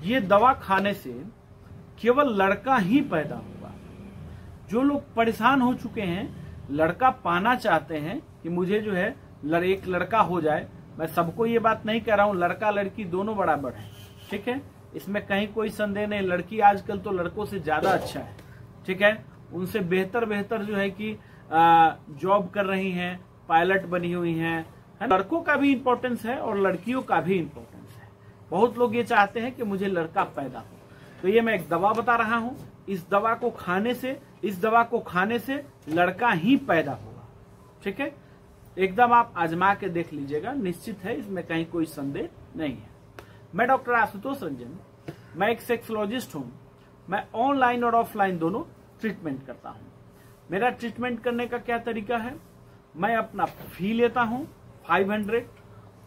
ये दवा खाने से केवल लड़का ही पैदा होगा। जो लोग परेशान हो चुके हैं, लड़का पाना चाहते हैं कि मुझे जो है एक लड़का हो जाए, मैं सबको ये बात नहीं कह रहा हूं, लड़का लड़की दोनों बराबर है, ठीक है, इसमें कहीं कोई संदेह नहीं। लड़की आजकल तो लड़कों से ज्यादा अच्छा है, ठीक है, उनसे बेहतर जो है कि जॉब कर रही हैं, पायलट बनी हुई हैं, है। लड़कों का भी इंपॉर्टेंस है और लड़कियों का भी इंपॉर्टेंस है। बहुत लोग ये चाहते हैं कि मुझे लड़का पैदा हो, तो ये मैं एक दवा बता रहा हूं, इस दवा को खाने से लड़का ही पैदा होगा, ठीक है। एकदम आप आजमा के देख लीजिएगा, निश्चित है, इसमें कहीं कोई संदेह नहीं है। मैं डॉक्टर आशुतोष रंजन, मैं एक सेक्सोलॉजिस्ट हूं। मैं ऑनलाइन और ऑफलाइन दोनों ट्रीटमेंट करता हूं। मेरा ट्रीटमेंट करने का क्या तरीका है, मैं अपना फी लेता हूं 500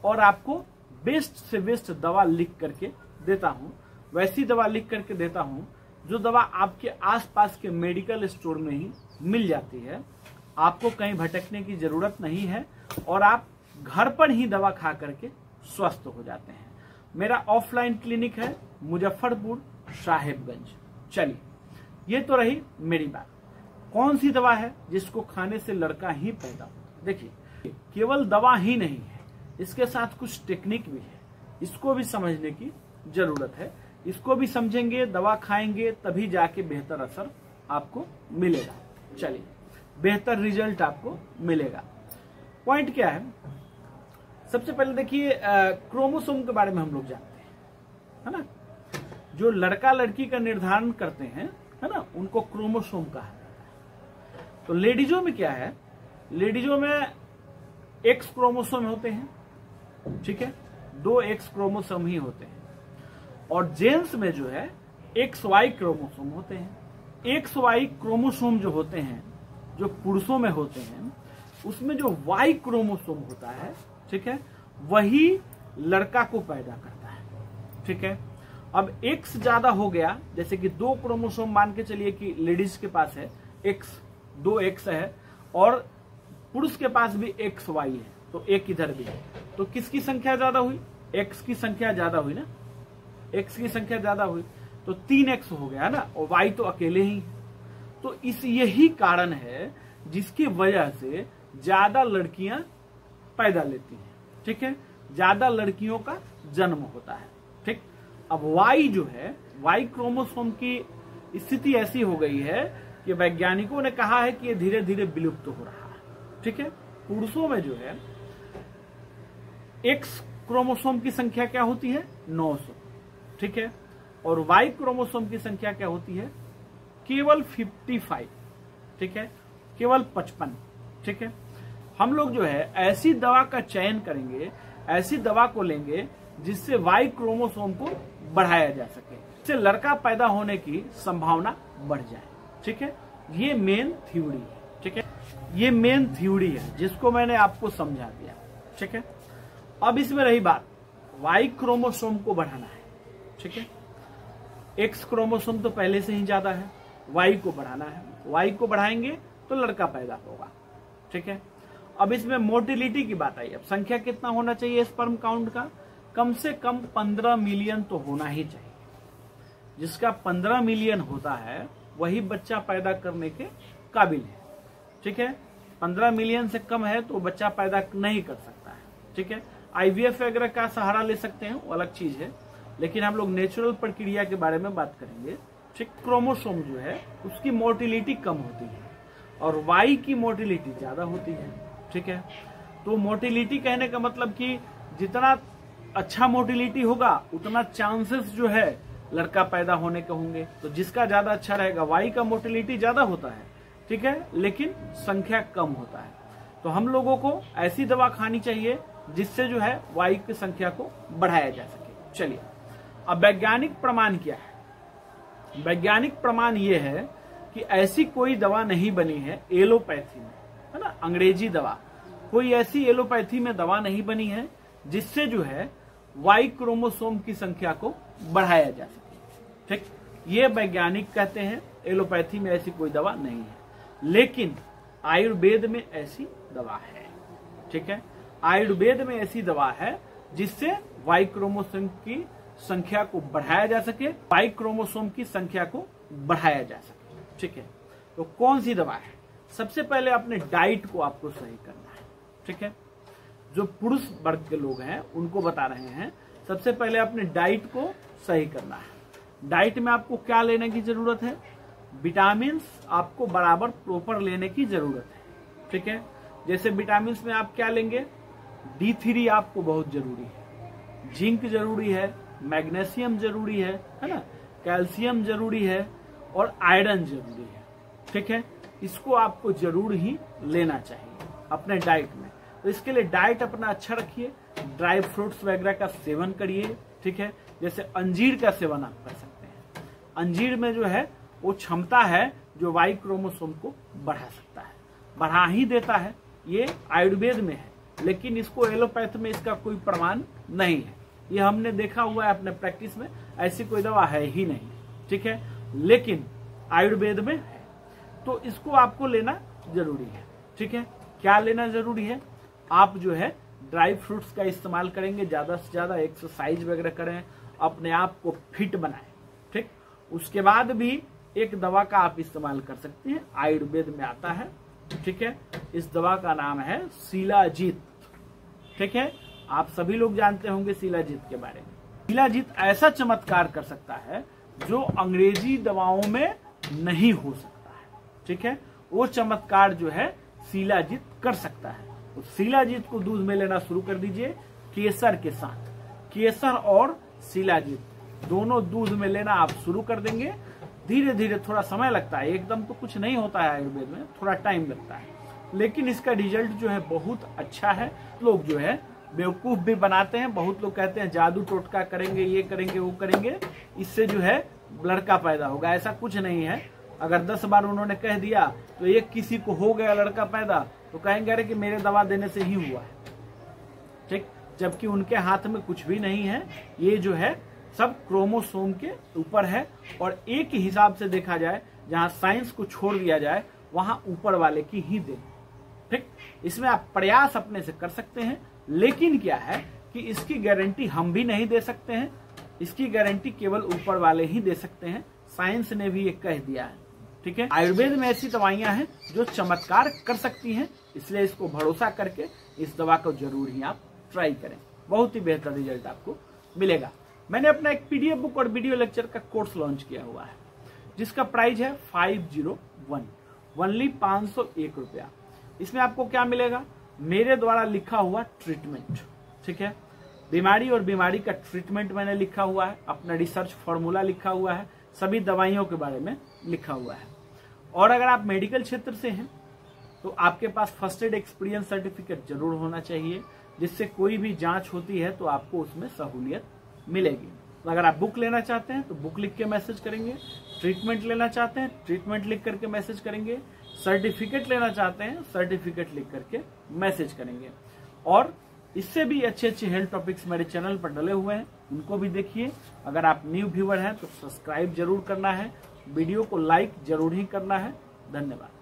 और आपको बेस्ट से बेस्ट दवा लिख करके देता हूं। वैसी दवा लिख करके देता हूं जो दवा आपके आसपास के मेडिकल स्टोर में ही मिल जाती है। आपको कहीं भटकने की जरूरत नहीं है और आप घर पर ही दवा खा करके स्वस्थ हो जाते हैं। मेरा ऑफलाइन क्लिनिक है मुजफ्फरपुर साहेबगंज। चलिए, ये तो रही मेरी बात। कौन सी दवा है जिसको खाने से लड़का ही पैदा हो? देखिए, केवल दवा ही नहीं है, इसके साथ कुछ टेक्निक भी है, इसको भी समझने की जरूरत है। इसको भी समझेंगे, दवा खाएंगे, तभी जाके बेहतर असर आपको मिलेगा। चलिए, बेहतर रिजल्ट आपको मिलेगा। पॉइंट क्या है, सबसे पहले देखिए, क्रोमोसोम के बारे में हम लोग जानते हैं, है ना। जो लड़का लड़की का निर्धारण करते हैं, है ना, उनको क्रोमोसोम कहा जाता है। तो लेडीजों में क्या है, लेडीजों में एक्स क्रोमोसोम होते हैं, ठीक है, 2 एक्स क्रोमोसोम ही होते हैं। और जेंट्स में जो है एक्स वाई क्रोमोसोम होते हैं। एक्स वाई क्रोमोसोम जो होते हैं, जो पुरुषों में होते हैं, उसमें जो वाई क्रोमोसोम होता है, ठीक है, वही लड़का को पैदा करता है, ठीक है। अब एक्स ज्यादा हो गया, जैसे कि 2 क्रोमोसोम मान के चलिए कि लेडीज के पास है एक्स, 2 एक्स है, और पुरुष के पास भी एक्स वाई है, तो एक इधर भी है, तो किसकी संख्या ज्यादा हुई? एक्स की संख्या ज्यादा हुई ना, एक्स की संख्या ज्यादा हुई, तो 3x हो गया ना, और वाई तो अकेले ही। तो यही कारण है जिसकी वजह से ज्यादा लड़कियां पैदा लेती हैं, ठीक है, ज्यादा लड़कियों का जन्म होता है, ठीक। अब वाई जो है, वाई क्रोमोसोम की स्थिति ऐसी हो गई है कि वैज्ञानिकों ने कहा है कि ये धीरे धीरे विलुप्त हो रहा है, ठीक है। पुरुषों में जो है एक्स क्रोमोसोम की संख्या क्या होती है? 900, ठीक है, और वाई क्रोमोसोम की संख्या क्या होती है? केवल 55, ठीक है, केवल 55, ठीक है। हम लोग जो है ऐसी दवा का चयन करेंगे, ऐसी दवा को लेंगे जिससे वाई क्रोमोसोम को बढ़ाया जा सके, इससे लड़का पैदा होने की संभावना बढ़ जाए, ठीक है। ये मेन थ्योरी है, ठीक है, ये मेन थ्योरी है जिसको मैंने आपको समझा दिया, ठीक है। अब इसमें रही बात, वाई क्रोमोसोम को बढ़ाना है, ठीक है। एक्स क्रोमोसोम तो पहले से ही ज्यादा है, वाई को बढ़ाना है, वाई को बढ़ाएंगे तो लड़का पैदा होगा, ठीक है। अब इसमें मोटिलिटी की बात आई। अब संख्या कितना होना चाहिए स्पर्म काउंट का? कम से कम 15 मिलियन तो होना ही चाहिए। जिसका 15 मिलियन होता है वही बच्चा पैदा करने के काबिल है, ठीक है। 15 मिलियन से कम है तो बच्चा पैदा नहीं कर सकता है, ठीक है। IVF वगैरह का सहारा ले सकते हैं, वो अलग चीज है, लेकिन हम लोग नेचुरल प्रक्रिया के बारे में बात करेंगे, ठीक। क्रोमोसोम जो है उसकी मोटिलिटी कम होती है और वाई की मोटिलिटी ज्यादा होती है, ठीक है। तो मोटिलिटी कहने का मतलब कि जितना अच्छा मोटिलिटी होगा उतना चांसेस जो है लड़का पैदा होने के होंगे। तो जिसका ज्यादा अच्छा रहेगा, वाई का मोटिलिटी ज्यादा होता है, ठीक है, लेकिन संख्या कम होता है। तो हम लोगों को ऐसी दवा खानी चाहिए जिससे जो है वाई की संख्या को बढ़ाया जा सके। चलिए, अब वैज्ञानिक प्रमाण क्या है? वैज्ञानिक प्रमाण ये है कि ऐसी कोई दवा नहीं बनी है एलोपैथी में, है ना, अंग्रेजी दवा, कोई ऐसी एलोपैथी में दवा नहीं बनी है जिससे जो है वाई क्रोमोसोम की संख्या को बढ़ाया जा सके, ठीक। ये वैज्ञानिक कहते हैं एलोपैथी में ऐसी कोई दवा नहीं है, लेकिन आयुर्वेद में ऐसी दवा है, ठीक है। आयुर्वेद में ऐसी दवा है जिससे वाई क्रोमोसोम की संख्या को बढ़ाया जा सके, वाई क्रोमोसोम की संख्या को बढ़ाया जा सके। ठीक है, तो कौन सी दवा है? सबसे पहले अपने डाइट को आपको सही करना है। ठीक है, जो पुरुष वर्ग के लोग हैं उनको बता रहे हैं, सबसे पहले अपने डाइट को सही करना है। डाइट में आपको क्या लेने की जरूरत है? विटामिन आपको बराबर प्रॉपर लेने की जरूरत है। ठीक है, जैसे विटामिन में आप क्या लेंगे? D3 आपको बहुत जरूरी है, जिंक जरूरी है, मैग्नीशियम जरूरी है ना, कैल्शियम जरूरी है और आयरन जरूरी है। ठीक है, इसको आपको जरूर ही लेना चाहिए अपने डाइट में। तो इसके लिए डाइट अपना अच्छा रखिए, ड्राई फ्रूट्स वगैरह का सेवन करिए। ठीक है, जैसे अंजीर का सेवन आप कर सकते हैं। अंजीर में जो है वो क्षमता है जो वाई क्रोमोसोम को बढ़ा सकता है, बढ़ा ही देता है। ये आयुर्वेद में है, लेकिन इसको एलोपैथ में इसका कोई प्रमाण नहीं है। ये हमने देखा हुआ है अपने प्रैक्टिस में, ऐसी कोई दवा है ही नहीं। ठीक है, लेकिन आयुर्वेद में है, तो इसको आपको लेना जरूरी है। ठीक है, क्या लेना जरूरी है? आप जो है ड्राई फ्रूट्स का इस्तेमाल करेंगे, ज्यादा से ज्यादा एक्सरसाइज वगैरह करें, अपने आप को फिट बनाएं। ठीक, उसके बाद भी एक दवा का आप इस्तेमाल कर सकते हैं, आयुर्वेद में आता है। ठीक है, इस दवा का नाम है शिलाजीत। ठीक है, आप सभी लोग जानते होंगे शिलाजीत के बारे में। शिलाजीत ऐसा चमत्कार कर सकता है जो अंग्रेजी दवाओं में नहीं हो सकता है। ठीक है, वो चमत्कार जो है शिलाजीत कर सकता है। तो शिलाजीत को दूध में लेना शुरू कर दीजिए केसर के साथ। केसर और शिलाजीत दोनों दूध में लेना आप शुरू कर देंगे। धीरे धीरे, थोड़ा समय लगता है, एकदम तो कुछ नहीं होता है आयुर्वेद में, थोड़ा टाइम लगता है, लेकिन इसका रिजल्ट जो है बहुत अच्छा है। लोग जो है बेवकूफ भी बनाते हैं, बहुत लोग कहते हैं जादू टोटका करेंगे, ये करेंगे, वो करेंगे, इससे जो है लड़का पैदा होगा। ऐसा कुछ नहीं है। अगर 10 बार उन्होंने कह दिया तो एक किसी को हो गया लड़का पैदा, तो कहेंगे अरे कि मेरे दवा देने से ही हुआ है। ठीक, जबकि उनके हाथ में कुछ भी नहीं है। ये जो है सब क्रोमोसोम के ऊपर है, और एक ही हिसाब से देखा जाए, जहां साइंस को छोड़ दिया जाए, वहां ऊपर वाले की ही देन। ठीक, इसमें आप प्रयास अपने से कर सकते हैं, लेकिन क्या है कि इसकी गारंटी हम भी नहीं दे सकते हैं। इसकी गारंटी केवल ऊपर वाले ही दे सकते हैं। साइंस ने भी ये कह दिया है। ठीक है, आयुर्वेद में ऐसी दवाइयां हैं जो चमत्कार कर सकती हैं, इसलिए इसको भरोसा करके इस दवा को जरूर ही आप ट्राई करें, बहुत ही बेहतर रिजल्ट आपको मिलेगा। मैंने अपना एक PDF बुक और वीडियो लेक्चर का कोर्स लॉन्च किया हुआ है, जिसका प्राइस है 501, ओनली 501 रुपया। इसमें आपको क्या मिलेगा? मेरे द्वारा लिखा हुआ ट्रीटमेंट। ठीक है, बीमारी और बीमारी का ट्रीटमेंट मैंने लिखा हुआ है, अपना रिसर्च फॉर्मूला लिखा हुआ है, सभी दवाइयों के बारे में लिखा हुआ है। और अगर आप मेडिकल क्षेत्र से हैं तो आपके पास फर्स्ट एड एक्सपीरियंस सर्टिफिकेट जरूर होना चाहिए, जिससे कोई भी जांच होती है तो आपको उसमें सहूलियत मिलेगी। तो अगर आप बुक लेना चाहते हैं तो बुक लिख के मैसेज करेंगे, ट्रीटमेंट लेना चाहते हैं ट्रीटमेंट लिख करके मैसेज करेंगे, सर्टिफिकेट लेना चाहते हैं सर्टिफिकेट लिख करके मैसेज करेंगे। और इससे भी अच्छे अच्छे हेल्थ टॉपिक्स मेरे चैनल पर डले हुए हैं, उनको भी देखिए। अगर आप न्यू व्यूअर हैं तो सब्सक्राइब जरूर करना है, वीडियो को लाइक जरूर ही करना है। धन्यवाद।